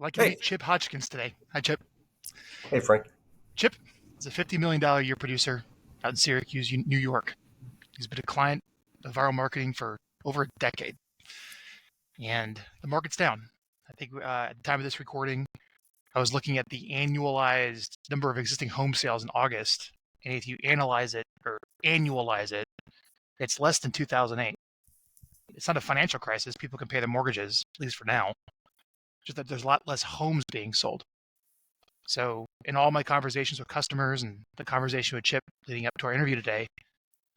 I'd like to Hey. meet Chip Hodgkins today. Hi, Chip. Hey, Frank. Chip is a $50 million a year producer out in Syracuse, New York. He's been a client of Vyral Marketing for over a decade. And the market's down. I think at the time of this recording, I was looking at the annualized number of existing home sales in August. And if you analyze it or annualize it, it's less than 2008. It's not a financial crisis. People can pay their mortgages, at least for now. Just that there's a lot less homes being sold. So in all my conversations with customers and the conversation with Chip leading up to our interview today,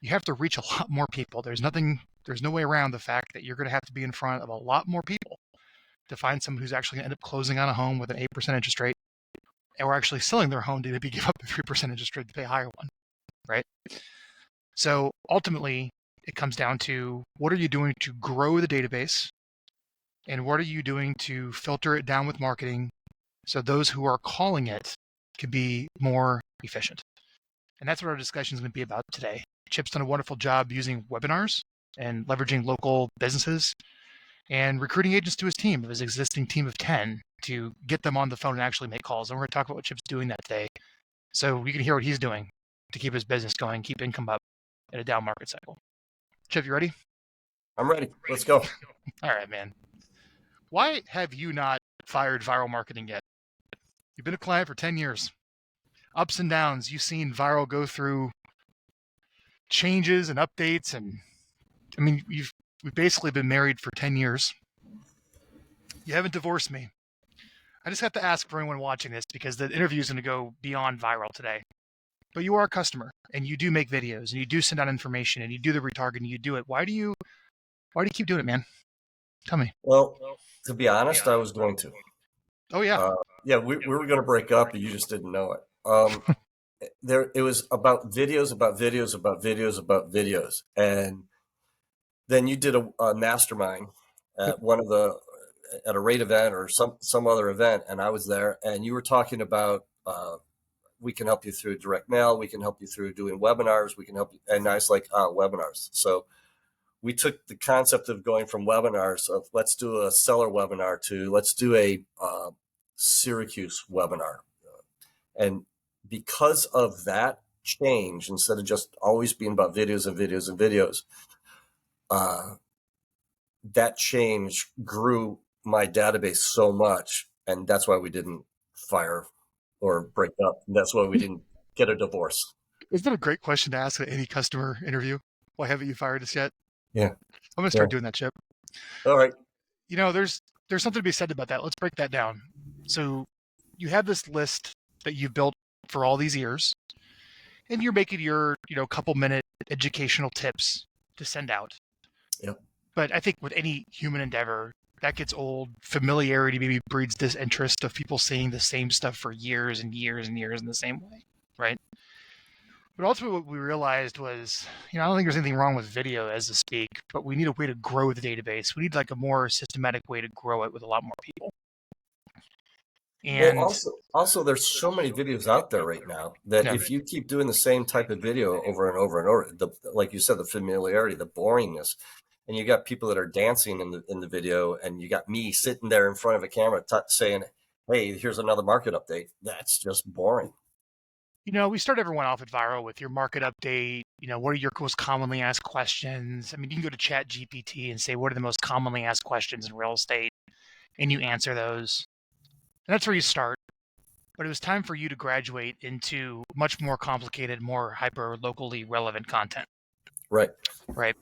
you have to reach a lot more people. There's no way around the fact that you're going to have to be in front of a lot more people to find someone who's actually going to end up closing on a home with an 8% interest rate, or actually selling their home to maybe give up the 3% interest rate to pay a higher one, right? So ultimately, it comes down to what are you doing to grow the database, and what are you doing to filter it down with marketing so those who are calling it can be more efficient. And that's what our discussion is going to be about today. Chip's done a wonderful job using webinars and leveraging local businesses and recruiting agents to his team, of his existing team of 10, to get them on the phone and actually make calls. And we're going to talk about what Chip's doing that day, so you can hear what he's doing to keep his business going, keep income up in a down market cycle. Chip, you ready? I'm ready. Let's go. All right, man. Why have you not fired Vyral Marketing yet? You've been a client for 10 years. Ups and downs. You've seen Vyral go through changes and updates. And I mean, we've basically been married for 10 years. You haven't divorced me. I just have to ask for anyone watching this, because the interview is going to go beyond Vyral today. But you are a customer, and you do make videos, and you do send out information, and you do the retargeting, you do it. Why do you keep doing it, man? Tell me. Well, to be honest, I was going to. Oh, yeah. Yeah, we were going to break up, but you just didn't know it. It was about videos, and then you did a mastermind at at a rate event or some other event, and I was there, and you were talking about we can help you through direct mail, we can help you through doing webinars, we can help you, and I was like, webinars. So we took the concept of going from webinars of let's do a seller webinar to let's do a Syracuse webinar. And because of that change, instead of just always being about videos and videos and videos, that change grew my database so much. And that's why we didn't fire or break up. And that's why we didn't get a divorce. Isn't that a great question to ask at any customer interview? Why haven't you fired us yet? Yeah. I'm going to start doing that, Chip. All right. You know, there's something to be said about that. Let's break that down. So you have this list that you've built for all these years, and you're making your, couple-minute educational tips to send out. Yep. But I think with any human endeavor, that gets old. Familiarity maybe breeds disinterest of people saying the same stuff for years and years and years in the same way, right? But ultimately what we realized was, I don't think there's anything wrong with video as to speak, but we need a way to grow the database. We need like a more systematic way to grow it with a lot more people. And well, also there's so many videos out there right now that if you keep doing the same type of video over and over and over, like you said, the familiarity, the boringness, and you got people that are dancing in the video, and you got me sitting there in front of a camera saying, hey, here's another market update. That's just boring. We start everyone off at Vyral with your market update. What are your most commonly asked questions? I mean, you can go to Chat GPT and say, what are the most commonly asked questions in real estate? And you answer those. And that's where you start. But it was time for you to graduate into much more complicated, more hyper locally relevant content. Right. Right.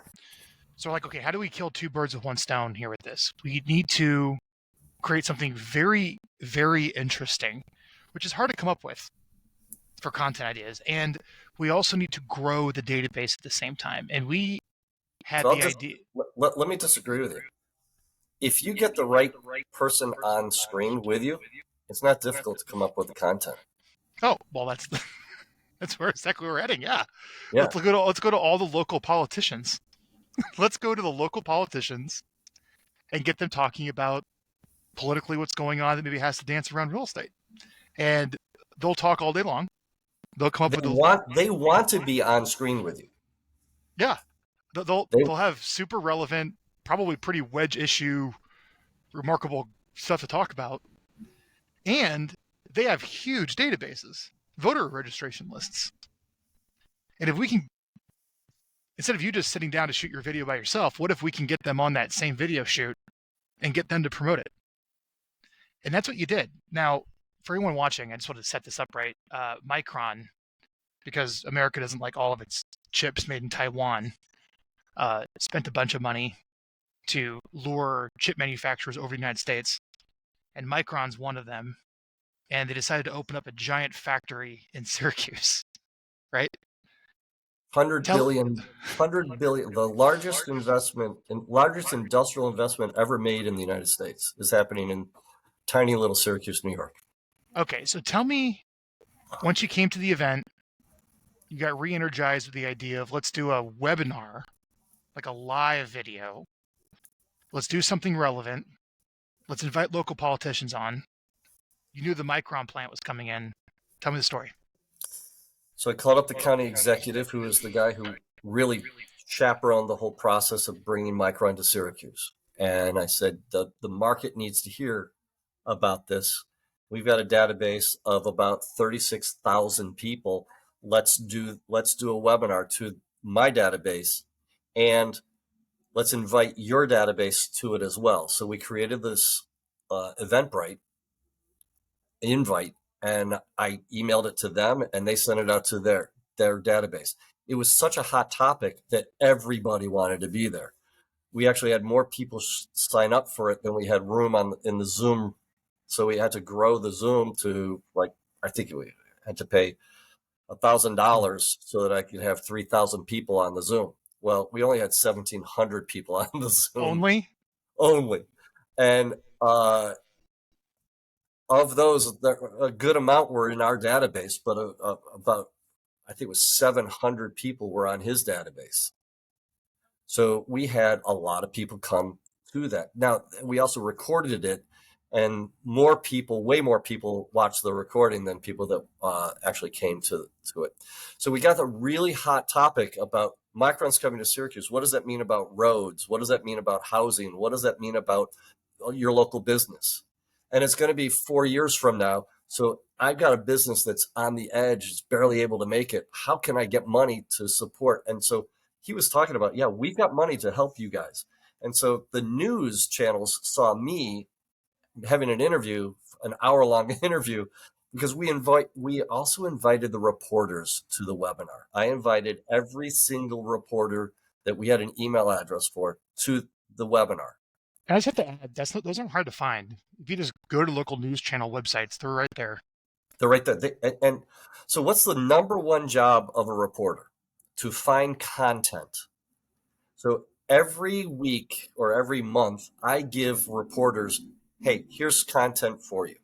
So we're like, okay, how do we kill two birds with one stone here with this? We need to create something very, very interesting, which is hard to come up with for content ideas. And we also need to grow the database at the same time. And we had idea. Let me disagree with you. If you get the right person on screen with you, it's not difficult to come up with the content. Oh, well, that's exactly where we're heading. Yeah. Yeah. Let's go to all the local politicians. Let's go to the local politicians and get them talking about politically what's going on that maybe has to dance around real estate. And they'll talk all day long. They'll come up they want to be on screen with you. Yeah. They'll have super relevant, probably pretty wedge issue, remarkable stuff to talk about. And they have huge databases, voter registration lists. And if we can, instead of you just sitting down to shoot your video by yourself, what if we can get them on that same video shoot and get them to promote it? And that's what you did. Now, for anyone watching, I just wanted to set this up right. Micron, because America doesn't like all of its chips made in Taiwan, spent a bunch of money to lure chip manufacturers over the United States. And Micron's one of them. And they decided to open up a giant factory in Syracuse, right? 100 billion, the largest industrial investment ever made in the United States is happening in tiny little Syracuse, New York. Okay, so tell me, once you came to the event, you got re-energized with the idea of let's do a webinar, like a live video. Let's do something relevant. Let's invite local politicians on. You knew the Micron plant was coming in. Tell me the story. So I called up the county executive, who is the guy who really chaperoned the whole process of bringing Micron to Syracuse. And I said, the market needs to hear about this. We've got a database of about 36,000 people. Let's do a webinar to my database, and let's invite your database to it as well. So we created this EventBrite invite, and I emailed it to them, and they sent it out to their database. It was such a hot topic that everybody wanted to be there. We actually had more people sign up for it than we had room in the Zoom. So we had to grow the Zoom to, like, I think we had to pay $1,000 so that I could have 3,000 people on the Zoom. Well, we only had 1,700 people on the Zoom. Only. And of those, a good amount were in our database, but about, I think it was 700 people were on his database. So we had a lot of people come to that. Now, we also recorded it, and way more people watched the recording than people that actually came to it. So we got the really hot topic about Micron's coming to Syracuse. What does that mean about roads? What does that mean about housing? What does that mean about your local business? And it's going to be 4 years from now. So I've got a business that's on the edge, it's barely able to make it. How can I get money to support? And so he was talking about, yeah, we've got money to help you guys. And so the news channels saw me having an hour-long interview, because we also invited the reporters to the webinar. I invited every single reporter that we had an email address for to the webinar. And I just have to add, those aren't hard to find. If you just go to local news channel websites, they're right there. They're right there. And so what's the number one job of a reporter? To find content. So every week or every month, I give reporters, hey, here's content for you.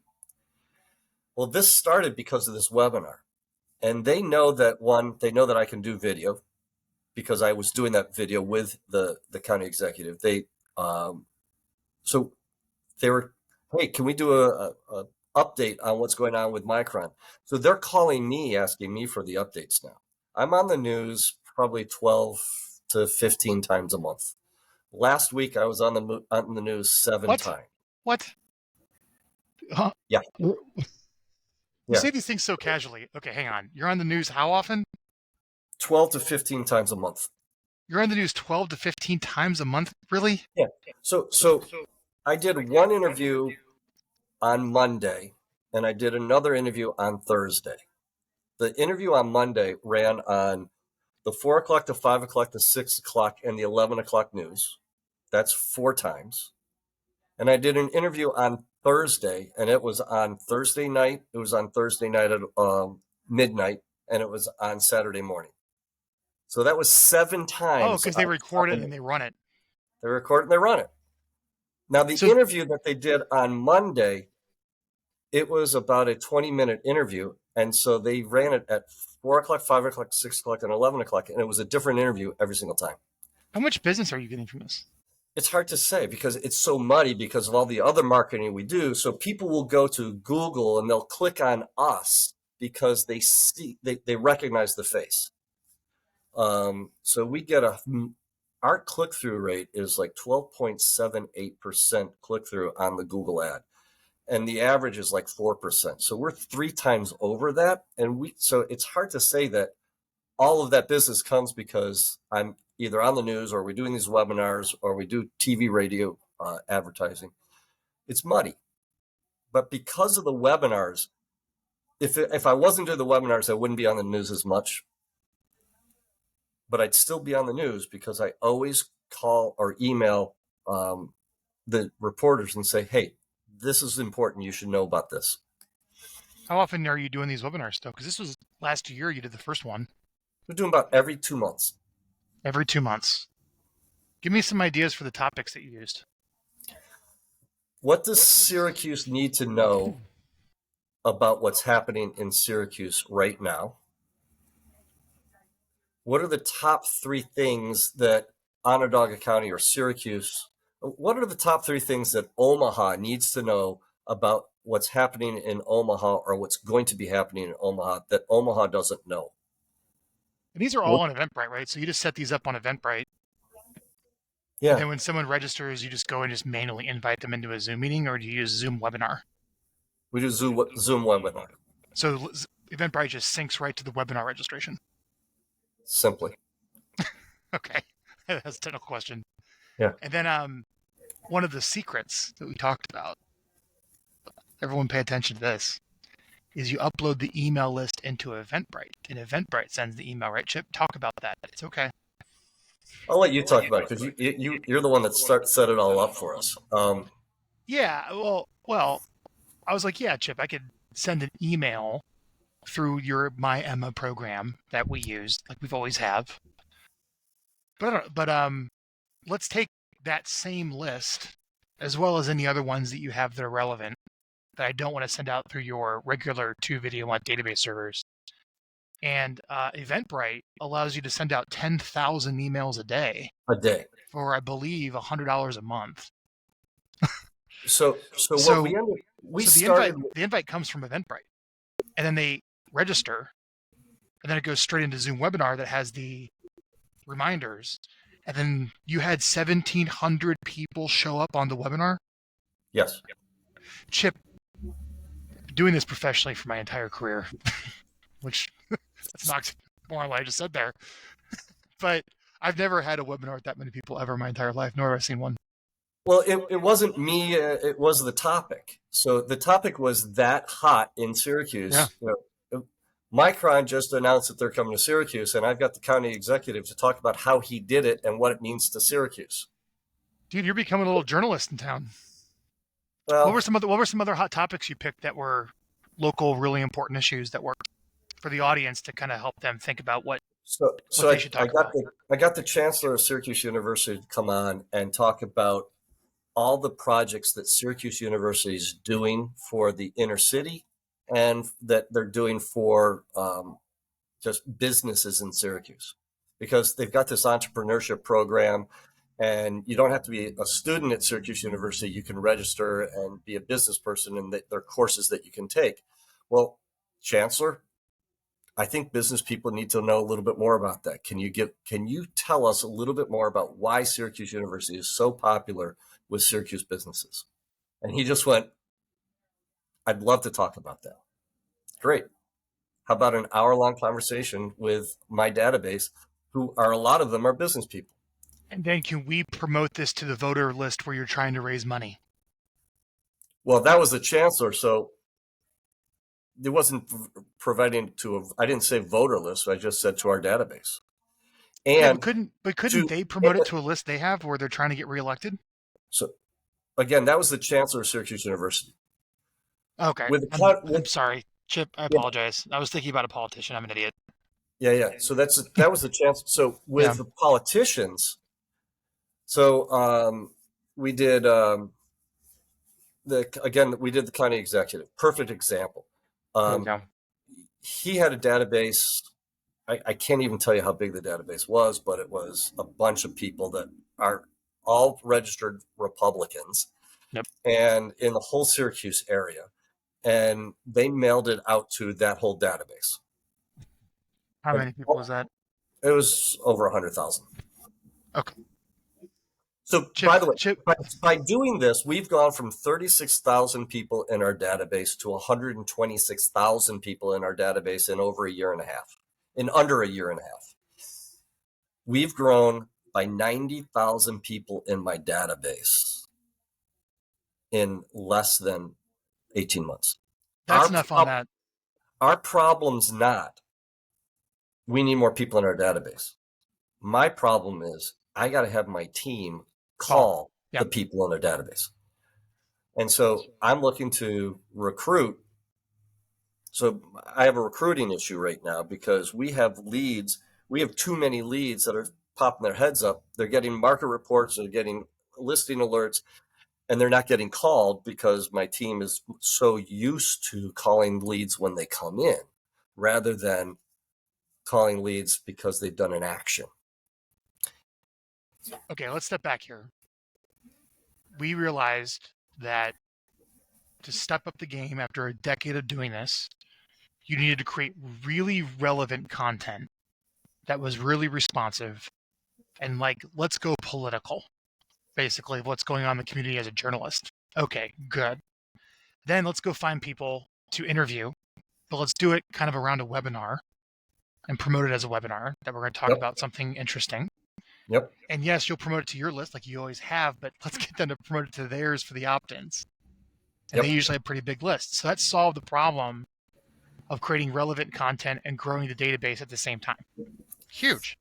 Well, this started because of this webinar. And they know that I can do video, because I was doing that video with the county executive. So they were, hey, can we do a update on what's going on with Micron? So they're calling me, asking me for the updates now. I'm on the news probably 12 to 15 times a month. Last week, I was on the news 7 times. What? Huh? Yeah. You say these things so casually. Okay, hang on. You're on the news how often? 12 to 15 times a month. You're on the news 12 to 15 times a month? Really? Yeah. So I did one interview on Monday, and I did another interview on Thursday. The interview on Monday ran on the 4 o'clock, the 5 o'clock, the 6 o'clock, and the 11 o'clock news. That's 4 times. And I did an interview on Thursday, and it was on Thursday night. It was on Thursday night at midnight, and it was on Saturday morning. So that was 7 times. Oh, because they record it and they run it. They record it and they run it. Now, the interview that they did on Monday, it was about a 20-minute interview. And so they ran it at 4 o'clock, 5 o'clock, 6 o'clock, and 11 o'clock. And it was a different interview every single time. How much business are you getting from this? It's hard to say, because it's so muddy because of all the other marketing we do. So people will go to Google and they'll click on us because they recognize the face. So we get our click-through rate is like 12.78% click-through on the Google ad. and the average is like 4%. So we're 3 times over that. And so it's hard to say that all of that business comes because I'm either on the news or we're doing these webinars or we do TV, radio advertising. It's muddy. But because of the webinars, if I wasn't doing the webinars, I wouldn't be on the news as much. But I'd still be on the news because I always call or email the reporters and say, hey, this is important. You should know about this. How often are you doing these webinars, though? Because this was last year you did the first one. We're doing about every 2 months. Every 2 months. Give me some ideas for the topics that you used. What does Syracuse need to know about what's happening in Syracuse right now? What are the top 3 things that Onondaga County or Syracuse, what are the top 3 things that Omaha needs to know about what's happening in Omaha or what's going to be happening in Omaha that Omaha doesn't know? And these are all on EventBrite, right? So you just set these up on EventBrite. Yeah. And then when someone registers, you just go and just manually invite them into a Zoom meeting, or do you use Zoom webinar? We do Zoom webinar. So EventBrite just syncs right to the webinar registration. Simply. Okay. That's a technical question. Yeah. And then one of the secrets that we talked about, everyone pay attention to this, is you upload the email list into EventBrite, and EventBrite sends the email, right, Chip? Talk about that. It's okay. I'll let you talk about it because you're the one that set it all up for us. Yeah, well, I was like, yeah, Chip, I could send an email through your My Emma program that we use, like we've always have. But let's take that same list, as well as any other ones that you have that are relevant, that I don't want to send out through your regular 2-video database servers. And EventBrite allows you to send out 10,000 emails a day. For, I believe, $100 a month. So the invite comes from EventBrite, and then they register, and then it goes straight into Zoom webinar that has the reminders. And then you had 1,700 people show up on the webinar? Yes. Chip, doing this professionally for my entire career, which that's not more than what I just said there. But I've never had a webinar with that many people ever in my entire life, nor have I seen one. Well, it wasn't me. It was the topic. So the topic was that hot in Syracuse. Yeah. Micron just announced that they're coming to Syracuse, and I've got the county executive to talk about how he did it and what it means to Syracuse. Dude, you're becoming a little journalist in town. Well, what were some other hot topics you picked that were local, really important issues that worked for the audience to kind of help them think about what they should talk about? I got the chancellor of Syracuse University to come on and talk about all the projects that Syracuse University is doing for the inner city and that they're doing for just businesses in Syracuse, because they've got this entrepreneurship program, and you don't have to be a student at Syracuse University. You can register and be a business person, and there are courses that you can take. Well, Chancellor, I think business people need to know a little bit more about that. Can you tell us a little bit more about why Syracuse University is so popular with Syracuse businesses? And he just went, I'd love to talk about that. Great. How about an hour-long conversation with my database, who are, a lot of them are business people. And then can we promote this to the voter list where you're trying to raise money? Well, that was the chancellor, so it wasn't providing I didn't say voter list, I just said to our database. And yeah, but couldn't they promote it to a list they have where they're trying to get reelected? So again, that was the chancellor of Syracuse University. Okay. I'm sorry, Chip, I apologize. I was thinking about a politician. I'm an idiot. Yeah. So that was the chancellor. So with the politicians, we did we did the county executive. Perfect example. He had a database. I can't even tell you how big the database was, but it was a bunch of people that are all registered Republicans, and in the whole Syracuse area, and they mailed it out to that whole database. How many people was that? It was over 100,000. Okay. So, Chip, by the way, Chip, by doing this, we've gone from 36,000 people in our database to 126,000 people in our database in over a year and a half, in under a year and a half. We've grown by 90,000 people in my database in less than 18 months. that's enough on that. Our problem's not, we need more people in our database. My problem is I got to have my team call the people in their database. And so I'm looking to recruit. So I have a recruiting issue right now because we have leads. We have too many leads that are popping their heads up. They're getting market reports, they're getting listing alerts, and they're not getting called because my team is so used to calling leads when they come in rather than calling leads because they've done an action. Okay, let's step back here. We realized that to step up the game after a decade of doing this, you needed to create really relevant content that was really responsive and like, let's go political, basically, what's going on in the community as a journalist. Okay, good. Then let's go find people to interview, but let's do it kind of around a webinar and promote it as a webinar that we're going to talk about something interesting. Yep. And yes, you'll promote it to your list like you always have, but let's get them to promote it to theirs for the opt-ins. And they usually have pretty big lists. So that solved the problem of creating relevant content and growing the database at the same time. Huge.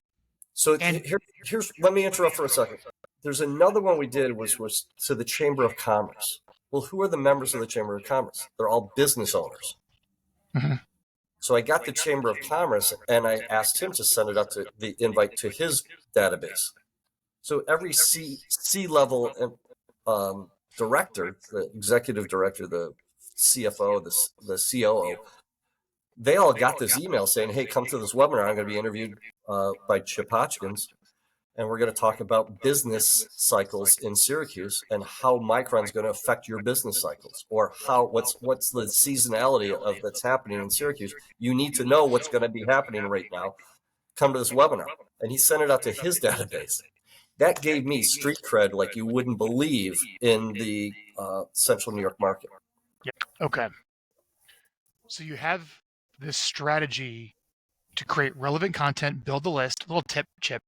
So here's let me interrupt for a second. There's another one we did was to the Chamber of Commerce. Well, who are the members of the Chamber of Commerce? They're all business owners. Mm-hmm. So I got the Chamber of Commerce and I asked him to send it out to the invite to his database. So every C-level director, the executive director, the CFO, the COO, they all got this email saying, hey, come to this webinar. I'm going to be interviewed by Chip Hodgkins, and we're going to talk about business cycles in Syracuse and how Micron's going to affect your business cycles, or what's the seasonality of that's happening in Syracuse. You need to know what's going to be happening right now. Come to this webinar. And he sent it out to his database. That gave me street cred like you wouldn't believe in the central New York market. Yep. Okay. So you have this strategy to create relevant content, build the list. A little tip, Chip.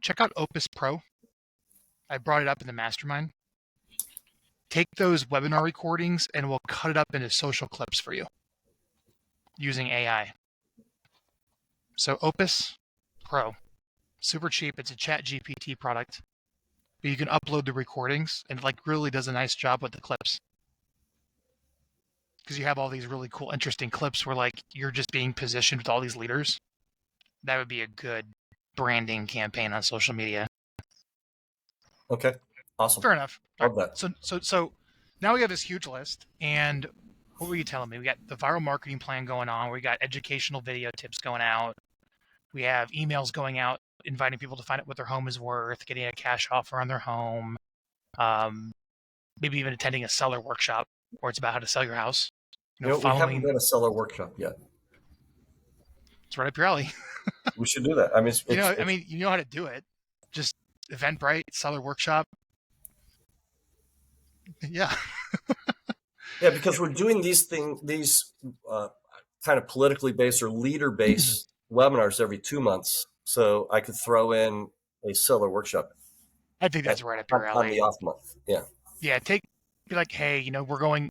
Check out Opus Pro. I brought it up in the mastermind. Take those webinar recordings and we'll cut it up into social clips for you using AI. So Opus Pro, super cheap. It's a chat GPT product, but you can upload the recordings and it like really does a nice job with the clips. Because you have all these really cool, interesting clips where like you're just being positioned with all these leaders. That would be a good branding campaign on social media. Okay, awesome. Fair enough. Love that. So now we have this huge list, and what were you telling me? We got the viral marketing plan going on. We got educational video tips going out. We have emails going out, inviting people to find out what their home is worth, getting a cash offer on their home, maybe even attending a seller workshop where it's about how to sell your house. We haven't done a seller workshop yet. It's right up your alley. We should do that. I mean, you know how to do it. Just EventBrite, seller workshop. Yeah. Yeah, because we're doing these kind of politically based or leader based webinars every 2 months. So I could throw in a seller workshop. I think that's right up your alley. On the off month. Yeah. Yeah. Be like, hey, we're going.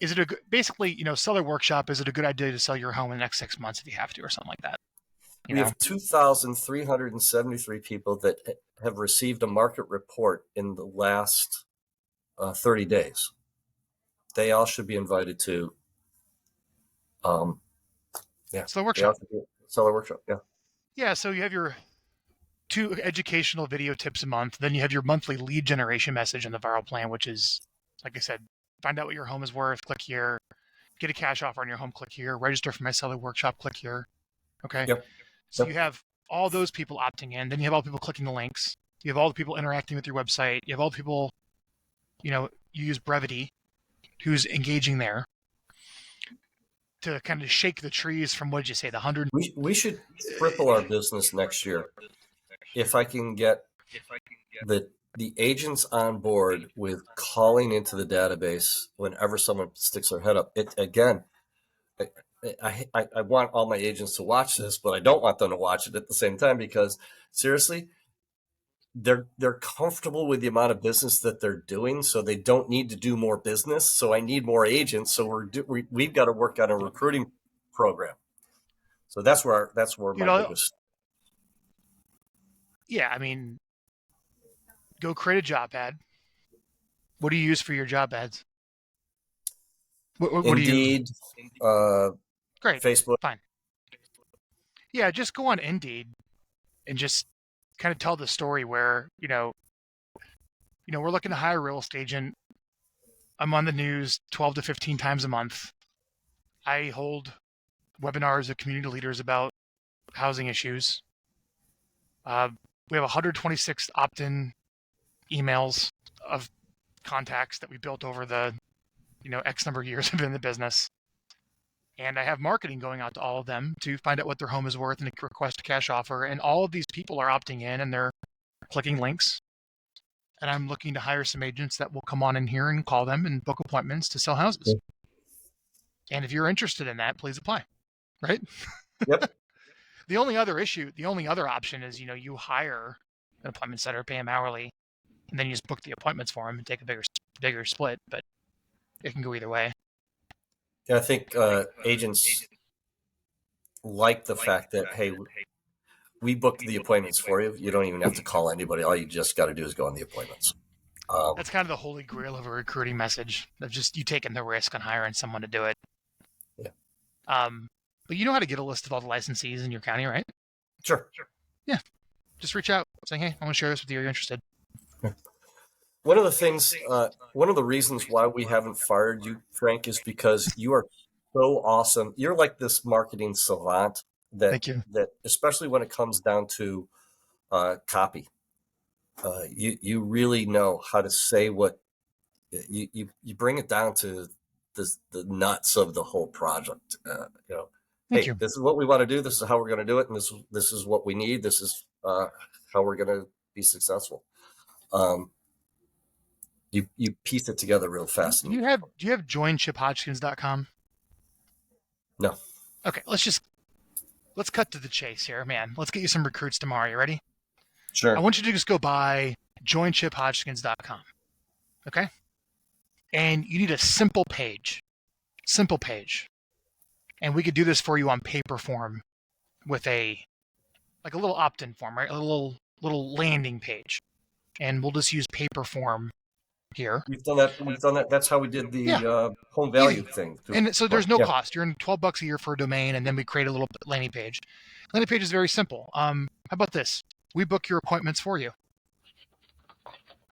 Is it basically, seller workshop? Is it a good idea to sell your home in the next 6 months if you have to, or something like that? We have 2,373 people that have received a market report in the last 30 days. They all should be invited to. Seller workshop. Seller workshop. Yeah. Yeah. So you have your 2 educational video tips a month. Then you have your monthly lead generation message in the Vyral plan, which is, like I said, find out what your home is worth, click here. Get a cash offer on your home, click here. Register for my seller workshop, click here. Okay. Yep. So you have all those people opting in. Then you have all the people clicking the links. You have all the people interacting with your website. You have all the people, you use Brevity, who's engaging there to kind of shake the trees from, what did you say, the 100? We should triple our business next year if I can get the agents on board with calling into the database whenever someone sticks their head up. It again, I want all my agents to watch this, but I don't want them to watch it at the same time, because seriously, they're comfortable with the amount of business that they're doing, so they don't need to do more business. So I need more agents. So we've got to work on a recruiting program. So that's where my biggest. Yeah, I mean, go create a job ad. What do you use for your job ads? What do you? Indeed, Great, Facebook. fine. Yeah, just go on Indeed and just kind of tell the story where we're looking to hire a real estate agent. I'm on the news 12 to 15 times a month. I hold webinars of community leaders about housing issues. We have 126 opt-in emails of contacts that we built over the X number of years I've been in the business. And I have marketing going out to all of them to find out what their home is worth and request a cash offer. And all of these people are opting in and they're clicking links. And I'm looking to hire some agents that will come on in here and call them and book appointments to sell houses. Yep. And if you're interested in that, please apply. Right? Yep. The only other option is, you hire an appointment setter, pay them hourly, and then you just book the appointments for them and take a bigger split. But it can go either way. Yeah, I think agents like the fact that, hey, we booked the appointments for you. You don't even have to call anybody. All you just got to do is go on the appointments. That's kind of the holy grail of a recruiting message, of just you taking the risk on hiring someone to do it. Yeah. But you know how to get a list of all the licensees in your county, right? Sure. Yeah. Just reach out saying, hey, I want to share this with you. Are you interested? One of the things, one of the reasons why we haven't fired you, Frank, is because you are so awesome. You're like this marketing savant Thank you. that especially when it comes down to copy, you really know how to say what you bring it down to the nuts of the whole project. Thank you. This is what we want to do. This is how we're going to do it, and this is what we need. This is how we're going to be successful. You piece it together real fast. Do you have joinchiphodgkins.com? No. Okay, let's cut to the chase here, man. Let's get you some recruits tomorrow. You ready? Sure. I want you to just go by joinchiphodgkins.com. Okay? And you need a simple page. And we could do this for you on paper form with a little opt-in form, right? A little landing page. And we'll just use paper form here. We've done that. That's how we did the home value thing. And so there's no cost. You're in $12 a year for a domain, and then we create a little landing page. Landing page is very simple. How about this? We book your appointments for you.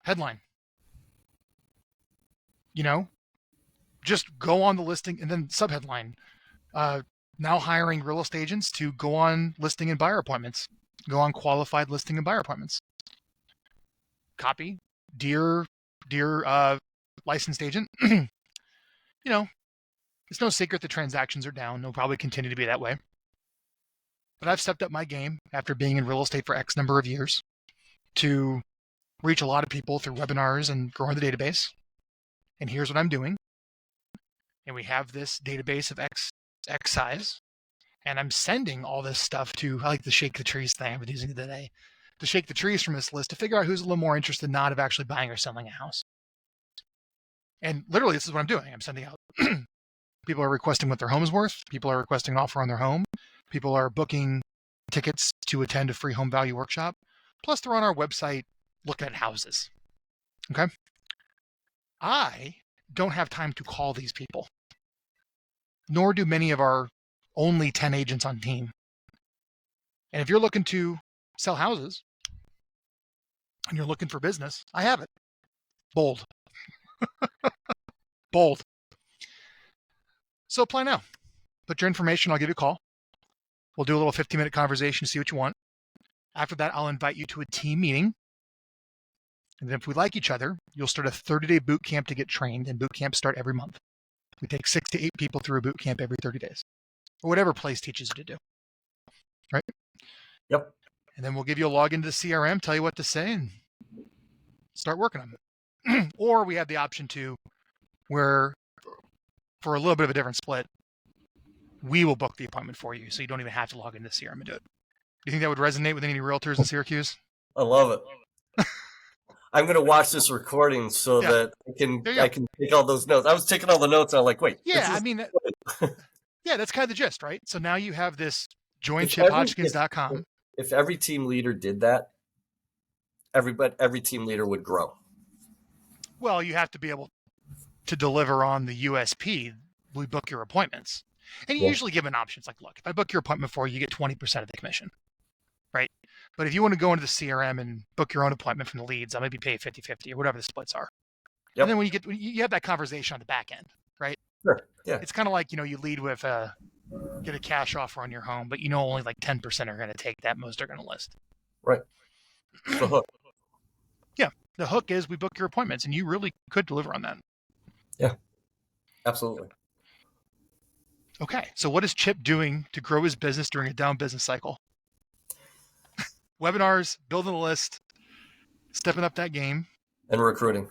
Headline. Just go on the listing, and then subheadline. Now hiring real estate agents to go on listing and buyer appointments. Go on qualified listing and buyer appointments. Copy. Dear licensed agent, it's no secret the transactions are down. They'll probably continue to be that way. But I've stepped up my game after being in real estate for X number of years to reach a lot of people through webinars and growing the database. And here's what I'm doing. And we have this database of X size. And I'm sending all this stuff to, I like the shake the trees thing I've been using today, to shake the trees from this list to figure out who's a little more interested not of actually buying or selling a house. And literally, this is what I'm doing. I'm sending out. People are requesting what their home is worth. People are requesting an offer on their home. People are booking tickets to attend a free home value workshop. Plus, they're on our website looking at houses. Okay? I don't have time to call these people, nor do many of our only 10 agents on team. And if you're looking to sell houses and you're looking for business, I have it. Bold. Bold. So apply now. Put your information. I'll give you a call. We'll do a little 15-minute conversation, see what you want. After that, I'll invite you to a team meeting. And then if we like each other, you'll start a 30-day boot camp to get trained, and boot camps start every month. We take 6 to 8 people through a boot camp every 30 days, or whatever place teaches you to do. Right? Yep. And then we'll give you a login to the CRM, tell you what to say, and start working on them. Or we have the option to where, for a little bit of a different split, we will book the appointment for you, so you don't even have to log into the CRM and do it. Do you think that would resonate with any realtors in Syracuse? I love it. I'm going to watch this recording so that I can take all those notes. I was taking all the notes. And I'm like, wait. Yeah, I mean, yeah, that's kind of the gist, right? So now you have this joinchiphodgkins.com. If every team leader did that, every team leader would grow. Well, you have to be able to deliver on the USP. We book your appointments. And you usually give an option. It's like, look, if I book your appointment for you, you get 20% of the commission, right? But if you want to go into the CRM and book your own appointment from the leads, I'll maybe pay 50-50 or whatever the splits are. Yep. And then when you have that conversation on the back end, right? Sure. Yeah. It's kind of like, you lead with get a cash offer on your home, but only like 10% are going to take that. Most are going to list. Right. The hook. Yeah. The hook is we book your appointments, and you really could deliver on that. Yeah. Absolutely. Okay. So what is Chip doing to grow his business during a down business cycle? Webinars, building a list, stepping up that game. And recruiting.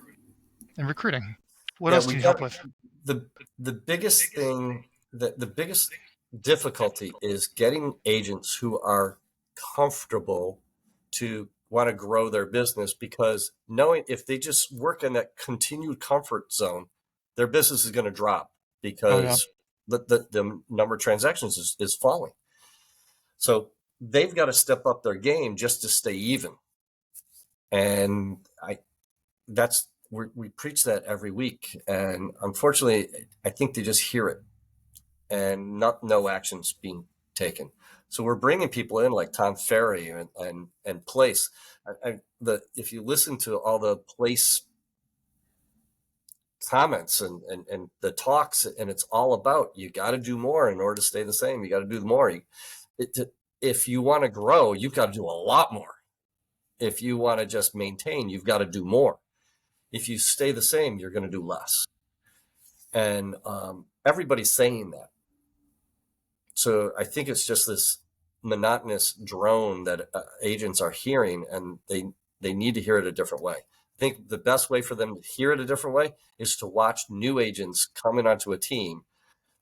What else can you help with? The biggest thing, the biggest difficulty is getting agents who are comfortable to want to grow their business, because knowing if they just work in that continued comfort zone, their business is going to drop because the number of transactions is falling. So they've got to step up their game just to stay even. And we preach that every week. And unfortunately, I think they just hear it and no action's being taken. So we're bringing people in like Tom Ferry and Place. If you listen to all the Place comments and the talks, and it's all about, you got to do more in order to stay the same. You got to do more. If you want to grow, you've got to do a lot more. If you want to just maintain, you've got to do more. If you stay the same, you're going to do less. And everybody's saying that. So I think it's just this monotonous drone that agents are hearing, and they need to hear it a different way. I think the best way for them to hear it a different way is to watch new agents coming onto a team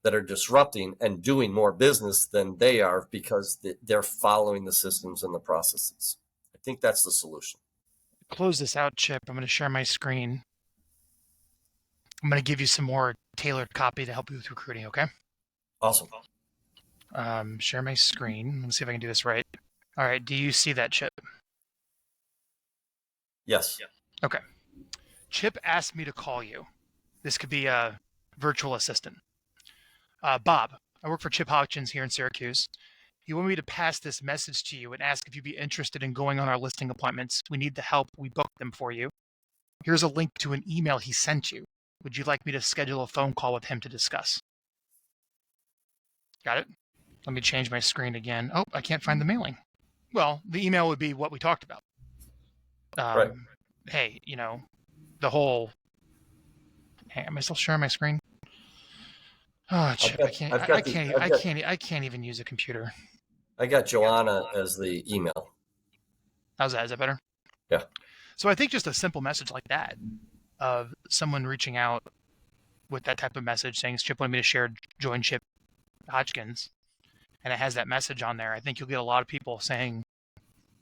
that are disrupting and doing more business than they are, because they're following the systems and the processes. I think that's the solution. Close this out, Chip. I'm going to share my screen. I'm going to give you some more tailored copy to help you with recruiting, okay? Awesome. Share my screen. Let's see if I can do this right. All right. Do you see that, Chip? Yes. Okay. Chip asked me to call you. This could be a virtual assistant. Bob, I work for Chip Hodgkins here in Syracuse. He wanted me to pass this message to you and ask if you'd be interested in going on our listing appointments. We need the help. We booked them for you. Here's a link to an email he sent you. Would you like me to schedule a phone call with him to discuss? Got it? Let me change my screen again. Oh, I can't find the mailing. Well, the email would be what we talked about. Right. Hey, the whole... Hey, am I still sharing my screen? Oh, Chip, I can't even use a computer. I got Joanna as the email. How's that? Is that better? Yeah. So I think just a simple message like that of someone reaching out with that type of message saying, Chip wanted me to join Chip Hodgkins, and it has that message on there. I think you'll get a lot of people saying,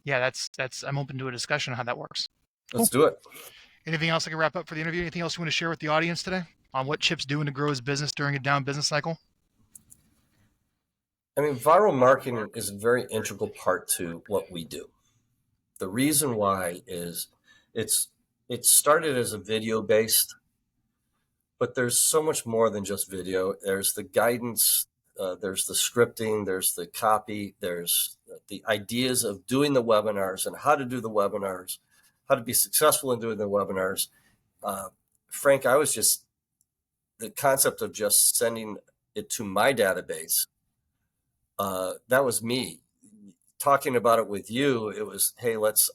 yeah, that's I'm open to a discussion on how that works. Let's do it. Anything else I can wrap up for the interview? Anything else you want to share with the audience today on what Chip's doing to grow his business during a down business cycle? I mean, viral marketing is a very integral part to what we do. The reason why is it started as a video based, but there's so much more than just video. There's the guidance, there's the scripting, there's the copy, there's the ideas of doing the webinars and how to do the webinars, how to be successful in doing the webinars. Frank, the concept of just sending it to my database, that was me talking about it with you. It was, hey, let's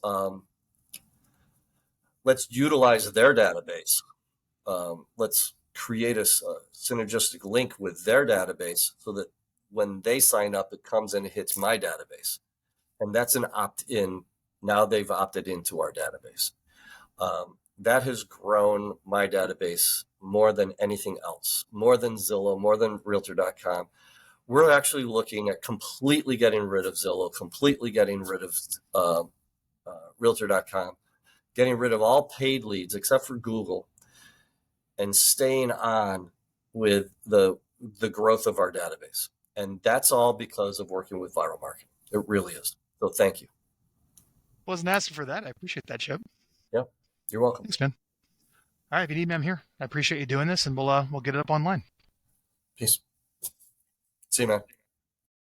utilize their database. Let's create a synergistic link with their database so that when they sign up, it comes and it hits my database. and that's an opt-in. Now they've opted into our database. That has grown my database more than anything else, more than Zillow, more than Realtor.com. We're actually looking at completely getting rid of Zillow, completely getting rid of Realtor.com, getting rid of all paid leads except for Google, and staying on with the growth of our database. And that's all because of working with Vyral Marketing. It really is. So thank you. Wasn't asking for that. I appreciate that, Chip. Yeah, you're welcome. Thanks, man. All right, if you need me, I'm here. I appreciate you doing this, and we'll get it up online. Peace. See you, man.